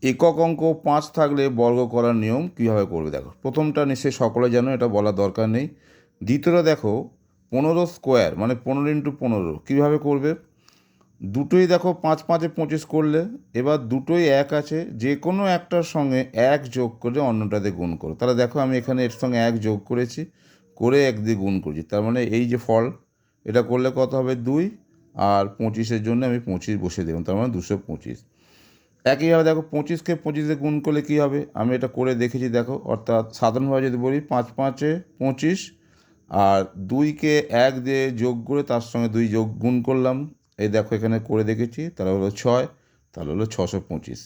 একক অঙ্ক 5 থাকলে বর্গ করার নিয়ম কীভাবে করবে দেখো। প্রথমটা নিশ্চয়ই সকলে জানো, এটা বলার দরকার নেই। দ্বিতীয়টা দেখো 15 স্কোয়ার মানে 15 × 15 কীভাবে করবে। দুটোই দেখো 5 5 25 করলে, এবার দুটোই এক আছে, যে কোনো একটার সঙ্গে এক যোগ করে অন্যটাতে গুণ করো। তাহলে দেখো আমি এখানে এর সঙ্গে এক যোগ করেছি, করে 1 দিয়ে গুণ করেছি, তার মানে এই যে ফল, এটা করলে কত হবে 2, আর 25-এর জন্য আমি 25 বসে দেবো, তার মানে 225। একইভাবে দেখো 25-কে 25-এ গুণ করলে কী হবে, আমি এটা করে দেখেছি দেখো। অর্থাৎ সাধারণভাবে যদি বলি 5 5-এ 25, আর 2কে 1 দিয়ে যোগ করে তার সঙ্গে 2 যোগ গুণ করলাম, এই দেখো এখানে করে দেখেছি, তাহলে হলো 6, তাহলে হলো 625।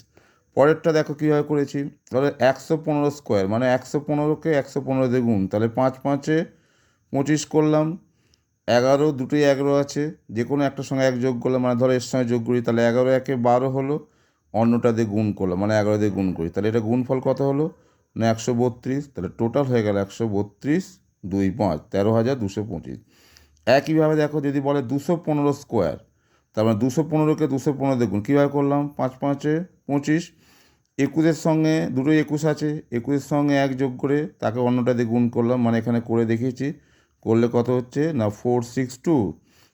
পরেরটা দেখো কীভাবে করেছি, তাহলে 115 স্কোয়ার মানে 115-কে 115 দিয়ে গুণ, তাহলে 5 5-এ 25 করলাম, 11, দুটোই 11 আছে, যে কোনো একটার সঙ্গে এক যোগ করলাম, মানে ধরো এর সঙ্গে যোগ করি, তাহলে 11 একে 12 হলো, অন্যটা দিয়ে গুণ করলাম মানে 11 দিয়ে গুণ করি, তাহলে এটা গুণফল কত হলো না 132, তাহলে টোটাল হয়ে গেল 132 2 5 13,225। একইভাবে দেখো যদি বলে 215 স্কোয়ার, তার মানে 215-কে 215 দিয়ে গুণ, কীভাবে করলাম 5 5-এ 25, 21-এর সঙ্গে দুটোই 21 আছে, 21-এর সঙ্গে এক যোগ করে তাকে অন্যটা দিয়ে গুণ করলাম, মানে এখানে করে দেখিয়েছি, করলে কত হচ্ছে না 462,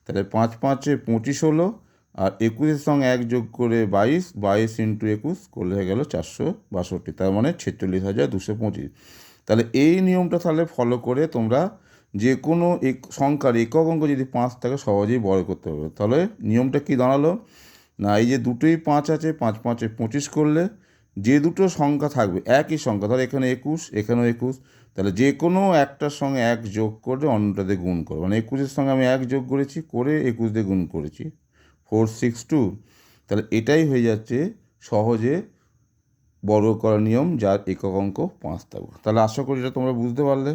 তাহলে 5 5-এ 25 হলো, আর 21-এর সঙ্গে এক যোগ করে 22, 22 × 21 করলে হয়ে গেল 462, তার মানে 46,225। তাহলে এই নিয়মটা তাহলে ফলো করে তোমরা যে কোনো সংখ্যার একক অঙ্ক যদি 5 থাকে সহজেই বড় করতে হবে। তাহলে নিয়মটা কি দাঁড়ালো না, এই যে দুটোই 5 আছে, 5 5-এ 25 করলে যে দুটো সংখ্যা থাকবে একই সংখ্যা, ধর এখানে 21 এখানেও 21, তাহলে যে কোনো একটার সঙ্গে এক যোগ করে অন্যটাতে গুণ করো, মানে 21-এর সঙ্গে আমি এক যোগ করেছি, করে 21 দিয়ে গুণ করেছি 462, তাহলে এটাই হয়ে যাচ্ছে সহজে বর্গ করার নিয়ম যার একক অঙ্ক 5 থাকবে। তাহলে আশা করি এটা তোমরা বুঝতে পারলে।